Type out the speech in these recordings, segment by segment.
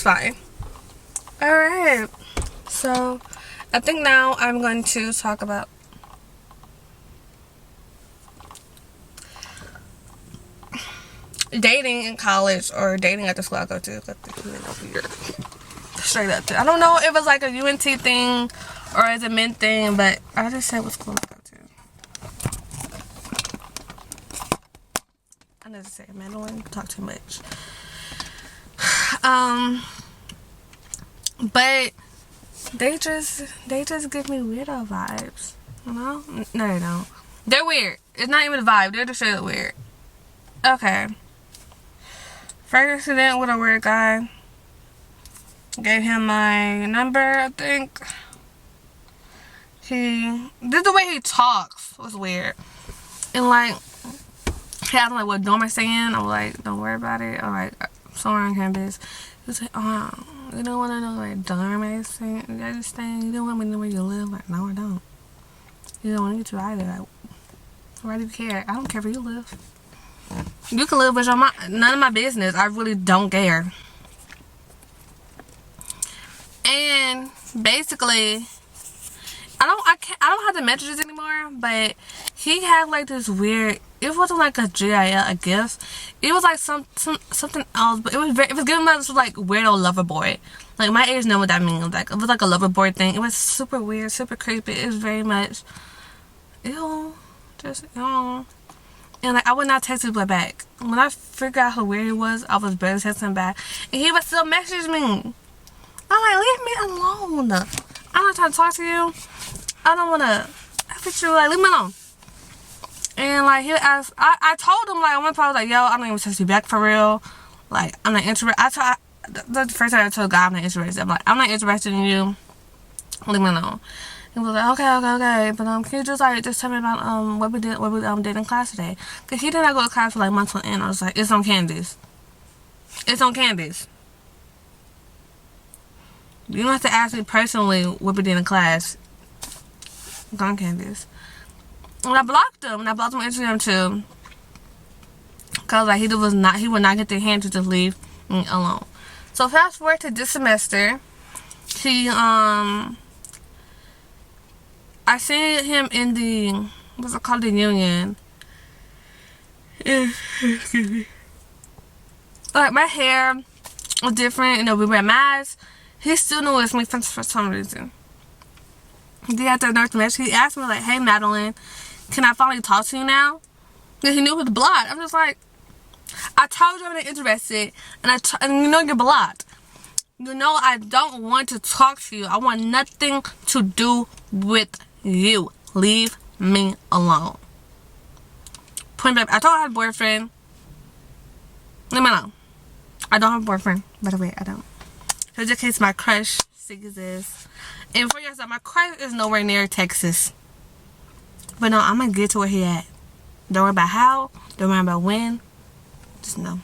Fine. Alright. So, I think now I'm going to talk about dating in college or dating at the school I go to. Straight up. I don't know if it's like a UNT thing or it's a men thing, but I just said what school I go to. I need to say, man, don't talk too much. But they just give me weirdo vibes, you know? No, they don't. They're weird. It's not even a vibe. They're just straight up weird. Okay. First incident with a weird guy. Gave him my number, I think. This the way he talks was weird. And like, he asked me like what dorm I stay in. I was like, don't worry about it. I'm like, somewhere on campus. He was like, oh, you don't want to know like dorm I stay in? You don't want me to know where you live? Like, no, I don't. You don't want me to either. Like, why do you care? I don't care where you live. You can live with your mom. None of my business. I really don't care. And basically, I don't have the messages anymore, but he had like this weird, it wasn't like a GIL, a gift. It was like something else, but it was giving me this like weirdo lover boy. Like my age know what that means. Like it was like a lover boy thing. It was super weird, super creepy. It was very much ew, just ew. And like I would not text him back. When I figured out how weird he was, I was barely texting him back, and he would still message me. I'm like, leave me alone. I'm not trying to talk to you. I don't want to with you. Like, leave me alone. And like he asked, I told him like one part I was like, yo, I don't even text you back for real. Like I'm not interested. That's the first time I told a guy I'm not interested. I'm like, I'm not interested in you. Leave me alone. He was like, okay. But can you just tell me about what we did in class today? Cause he did not go to class for like months on end. I was like, it's on Candace. It's on Candace. You don't have to ask me personally what we did in class. It's on Candace. And I blocked him. And I blocked him on Instagram too. Cause like he would not get the hand to just leave me alone. So fast forward to this semester. I seen him in the, what's it called, the union. Excuse me. Like my hair was different, you know, we wear masks. He still knew it was me for some reason. He had the nurse message. He asked me like, hey Madeline, can I finally talk to you now? Because he knew it was blocked. I'm just like, I told you I'm not interested, and you know you're blocked. You know I don't want to talk to you. I want nothing to do with you. Leave me alone. Point blank. I told I had a boyfriend. Leave me alone. I don't have a boyfriend, by the way. I don't. So just in case my crush exists. And for yourself, my crush is nowhere near Texas. But no, I'm gonna get to where he at. Don't worry about how. Don't worry about when. Just know.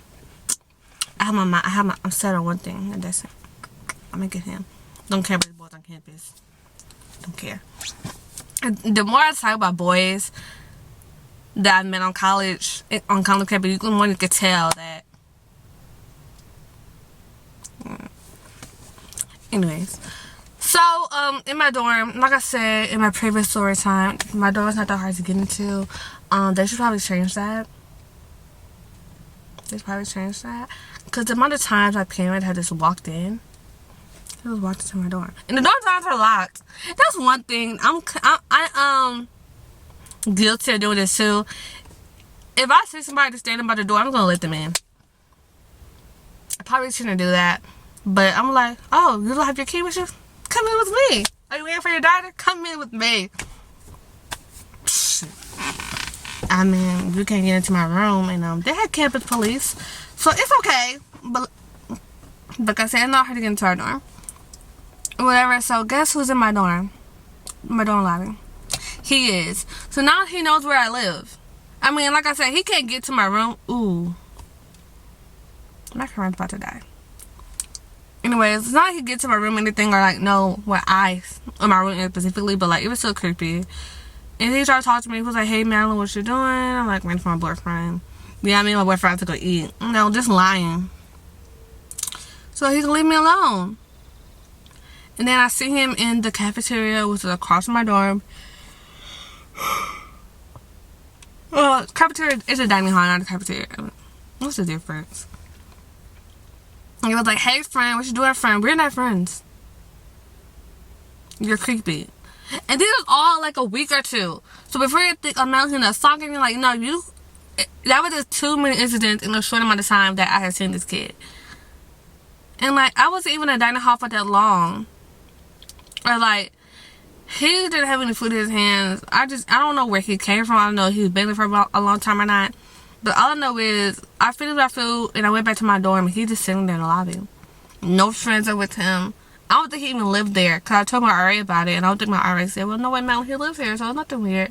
I'm set on one thing, and that's it. I'm gonna get him. Don't care about the boys on campus. Don't care. And the more I talk about boys that I met on college campus, the more you can tell that. Anyways, so in my dorm, like I said in my previous story time, my dorm is not that hard to get into. They should probably change that. Because the amount of times my parents had just walked in, they just walked into my dorm, and the dorm doors are locked. That's one thing. I'm guilty of doing this too. If I see somebody just standing by the door, I'm gonna let them in. I probably shouldn't do that. But I'm like, oh, you don't have your key with you? Come in with me. Are you waiting for your daughter? Come in with me. I mean, you can't get into my room, and they had campus police, so it's okay. But like I said, it's not hard to get into our dorm. Whatever. So guess who's in my dorm? My dorm lobby. He is. So now he knows where I live. I mean, like I said, he can't get to my room. Ooh, my current's about to die. Anyways, it's not like he get to my room or anything, or like know where my room is specifically, but like it was so creepy. And he tried to talk to me. He was like, hey Madeline, what you doing? I'm like, waiting for my boyfriend. Yeah, I mean my boyfriend to go eat. No, just lying. so he can leave me alone. And then I see him in the cafeteria, which is across from my dorm. Well, cafeteria is a dining hall, not a cafeteria. What's the difference? And he was like, hey friend, what you doing, friend? We're not friends. You're creepy. And this was all like a week or two. So before you think I'm not gonna stalk him, like, no, that was just too many incidents in a short amount of time that I had seen this kid. And like, I wasn't even in a dining hall for that long. Or like, he didn't have any food in his hands. I don't know where he came from. I don't know if he was begging for a long time or not. But all I know is, I finished my food and I went back to my dorm and he just sitting there in the lobby. No friends are with him. I don't think he even lived there, because I told my RA about it, and I don't think my RA said, well, no way, man, he lives here, so it's nothing weird.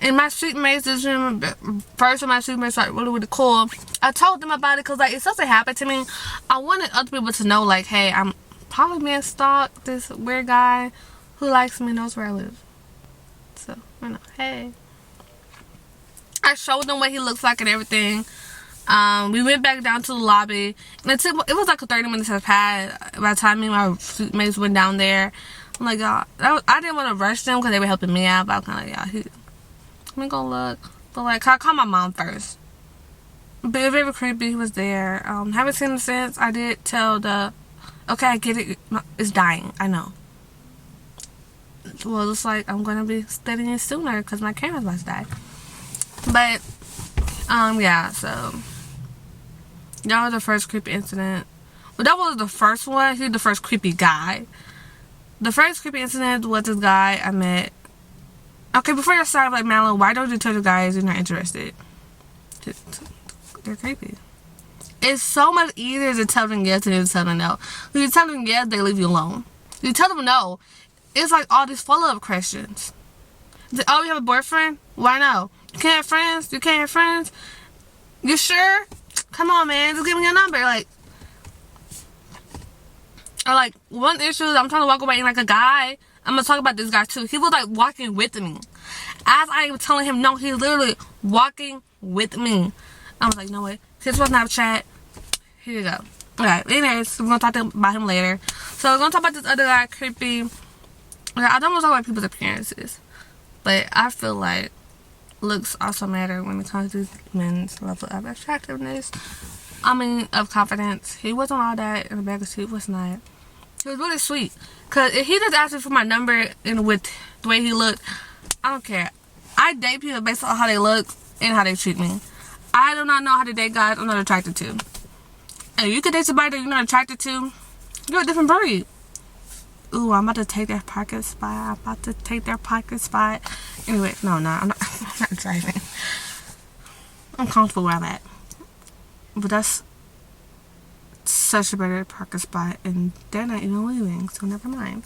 And my street mates, first of my street mates, like, really, really cool. I told them about it, because, like, if something happened to me, I wanted other people to know, like, hey, I'm probably being stalked. This weird guy who likes me knows where I live. So, you know, hey. I showed them what he looks like and everything. We went back down to the lobby, and it was like 30 minutes had passed by the time me and my mates went down there. I'm like, y'all, I didn't want to rush them because they were helping me out, but I was kind of like, y'all, let me go look. But like, I called my mom first. But it was very creepy. He was there. Haven't seen him since. I did tell okay, I get it. It's dying. I know. Well, it's like I'm gonna be studying it sooner because my camera's about to die. But yeah, so that was the first creepy incident. Well, that was the first one. He's the first creepy guy. The first creepy incident was this guy I met. Okay, before you start, like, Madeline, why don't you tell the guys you're not interested? They're creepy. It's so much easier to tell them yes than to tell them no. When you tell them yes, they leave you alone. You tell them no, it's like all these follow-up questions. Oh, you have a boyfriend? Why no? You can't have friends? You can't have friends? You sure? Come on, man. Just give me your number. Like, or like, one issue, I'm trying to walk away and like a guy, I'm gonna talk about this guy too. He was like walking with me. As I was telling him no, he's literally walking with me. I was like, no way. This was Snapchat. Here you go. Okay, anyways, we're gonna talk about him later. So we're gonna talk about this other guy, creepy. Okay, I don't want to talk about people's appearances, but I feel like looks also matter when it comes to men's level of attractiveness. I mean, of confidence. He wasn't all that in the back of the seat. Was not. He was really sweet. Cause if he just asked me for my number and with the way he looked, I don't care. I date people based on how they look and how they treat me. I do not know how to date guys I'm not attracted to. And you can date somebody that you're not attracted to, you're a different breed. Ooh, I'm about to take their parking spot. Anyway, no, I'm not driving. I'm comfortable where I'm at. But that's such a better parking spot, and they're not even leaving, so never mind.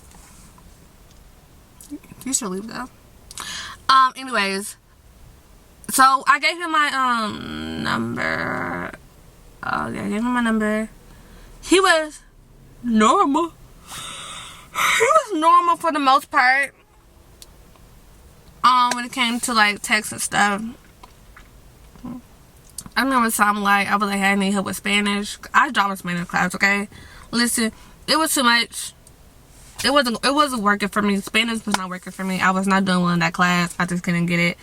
You should leave though. Anyways, so I gave him my number. Oh yeah, I gave him my number. He was normal. He was normal for the most part. When it came to like text and stuff. I remember something like, I was like, hey, I need help with Spanish. I dropped a Spanish class, okay? Listen, it was too much. It wasn't working for me. Spanish was not working for me. I was not doing well in that class. I just couldn't get it.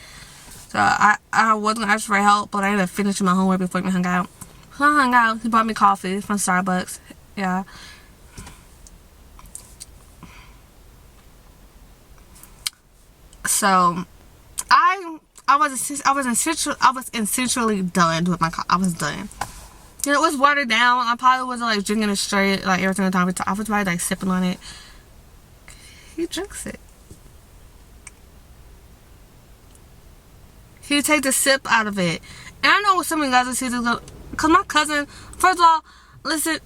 So I wasn't gonna ask for help, but I ended up finishing my homework before we hung out. So I hung out. He bought me coffee from Starbucks. Yeah. So I was essentially done with my. I was done. You know, it was watered down. I probably wasn't like drinking it straight like every single time. I was probably like sipping on it. He drinks it. He take the sip out of it. And I know what some of you guys see this, cause my cousin. First of all, listen.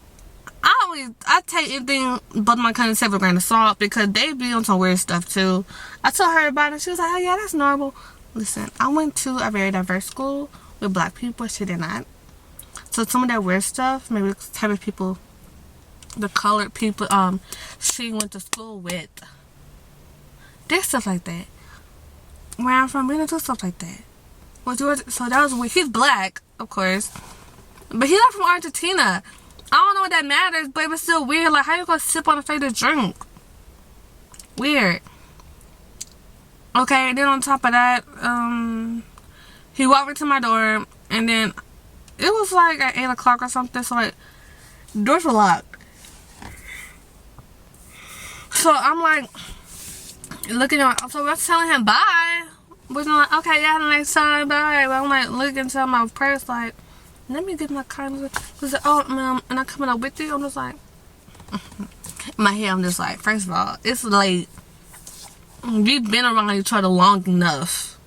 I take anything but my cousin 7 grain of salt because they be on some weird stuff too. I told her about it. She was like, oh yeah, that's normal. Listen, I went to a very diverse school with black people. She did not. So some of that weird stuff, maybe the type of people, the colored people, she went to school with. There's stuff like that. Where I'm from, we don't do stuff like that. So that was weird. He's black, of course. But he's not from Argentina. I don't know what that matters, but it was still weird. Like, how you gonna sip on a faded drink? Weird. Okay, then on top of that, he walked me to my door, and then it was like at 8 o'clock or something, so like, doors were locked. So I'm like, looking at, so I was telling him bye. But I'm like, okay, yeah, have a nice time, bye. But I'm like, looking to my purse, like, let me get my car. He's like, oh, ma'am, and I'm coming up with you. I'm just like, in my head, I'm just like, first of all, it's late. We've been around each other long enough.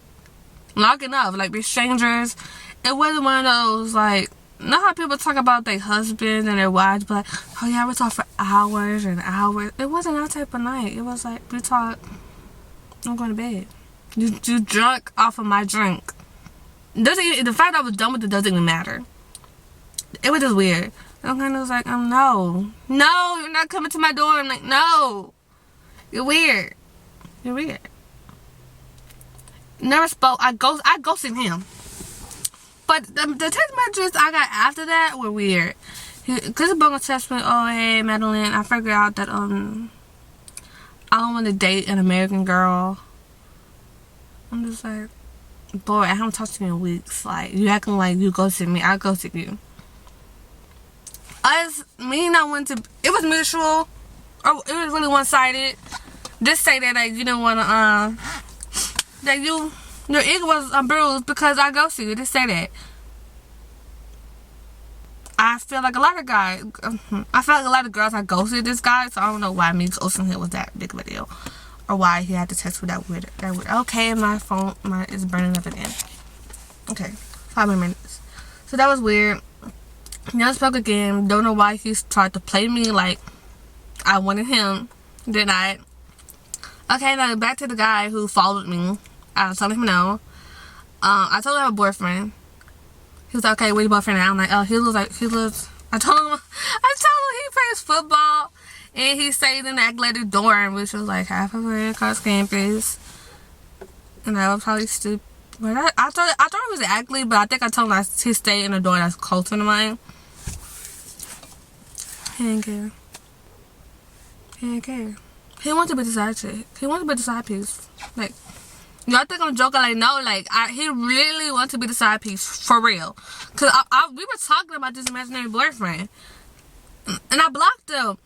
Like, we're strangers. It wasn't one of those, like, know how people talk about their husbands and their wives, but like, oh yeah, we talk for hours and hours. It wasn't that type of night. It was like, we talk, I'm going to bed. You drunk off of my drink. The fact that I was done with it doesn't even matter. It was just weird. I'm kind of was like, no, you're not coming to my door. I'm like, no, you're weird. You're weird. Never spoke. I ghosted him. But the text messages I got after that were weird. Because the book text me, oh hey Madeline, I figured out that I don't want to date an American girl. I'm just like, boy, I haven't talked to you in weeks. Like, you acting like you ghosted me. I ghosted you. Me and I went to, it was mutual. Or it was really one-sided. Just say that like, you didn't want to, that your ego was bruised because I ghosted you. Just say that. I feel like a lot of guys, I feel like a lot of girls have ghosted this guy, so I don't know why me ghosting him was that big of a deal. Or why he had to text me that weird. Okay, my phone is burning up again. Okay, 5 more minutes. So that was weird. Never spoke again. Don't know why he tried to play me like I wanted him. Did I? Okay, now back to the guy who followed me. I was telling him no. I told him I have a boyfriend. He was like, okay, where's your boyfriend at? I'm like, oh, he lives. I told him he plays football. And he stayed in the athletic dorm, which was like half of it across campus. And I was probably stupid. But I thought it was athlete, but I think I told him he stayed in a dorm that's closer to mine. He didn't care. He didn't care. He wanted to be the side chick. He wanted to be the side piece. Like, y'all think I'm joking? Like, no, like, he really wanted to be the side piece, for real. Because we were talking about this imaginary boyfriend. And I blocked him.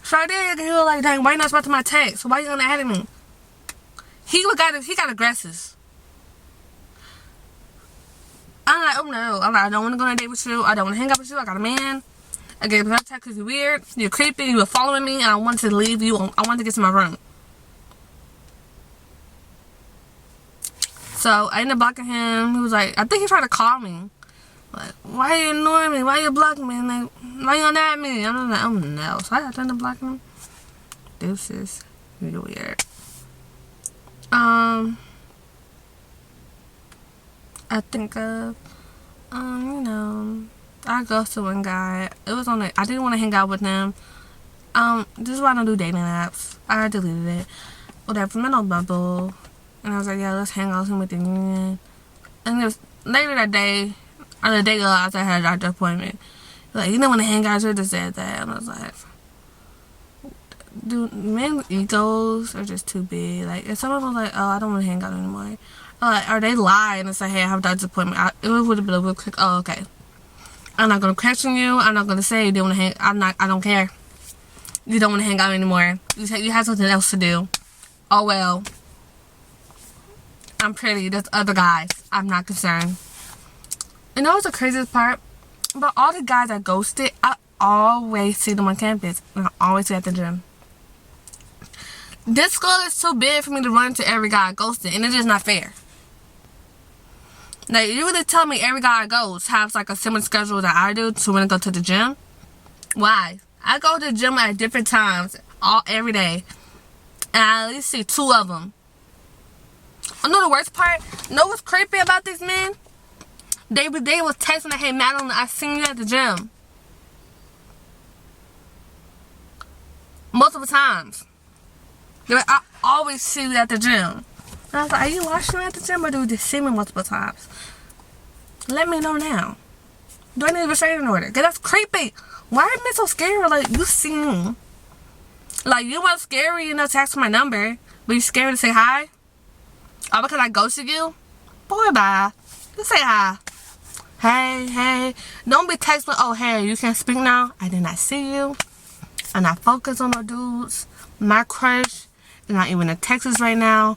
So I did, he was like, dang, why you not responding to my text? Why you gonna add me? He got aggressive. I'm like, oh no. I'm like, I don't want to go on a date with you. I don't want to hang out with you. I got a man. I gave him a text because you're weird. You're creepy. You were following me. And I wanted to leave you. I wanted to get to my room. So I ended up blocking him. He was like, I think he tried to call me. Like, why are you ignoring me? Why you blocking me? And like, why you on at me? I'm like, oh no. So I turned to blocking him. This is really weird. I think of, you know, I ghosted one guy. It was on I didn't want to hang out with him. This is why I don't do dating apps. I deleted it. Whatever, I'm in a bubble. And I was like, yeah, let's hang out with the union. And it was later that day, or the day after I had a doctor appointment. Like, you don't want to hang out, you just said that. And I was like, dude, men's egos are just too big. Like, if someone was like, oh, I don't want to hang out anymore. Or they lie and say, hey, I have a doctor's appointment. It would have been a real quick, oh, okay. I'm not going to question you. I'm not going to say you don't want to hang, I don't care. You don't want to hang out anymore. You have something else to do. Oh, well. I'm pretty. There's other guys. I'm not concerned. You know what's the craziest part? But all the guys I ghosted, I always see them on campus. And I always see at the gym. This school is too big for me to run to every guy I ghosted. And it's just not fair. Like, you really tell me every guy I ghost has like a similar schedule that I do to when I go to the gym? Why? I go to the gym at different times every day. And I at least see 2 of them. You know the worst part? You know what's creepy about these men? They was texting like, hey Madeline, I seen you at the gym. Multiple times. They're like, I always see you at the gym. And I was like, are you watching me at the gym or do you just see me multiple times? Let me know now. Do I need a restraining order? Because that's creepy. Why are you so scary? Like, you seen. Like, you weren't scary enough to ask for my number, but you scared to say hi? Oh, because I ghosted you? Boy, bye. You say hi. Hey. Don't be texting, oh, hey, you can't speak now. I did not see you. I'm not focused on no dudes. My crush is not even in Texas right now.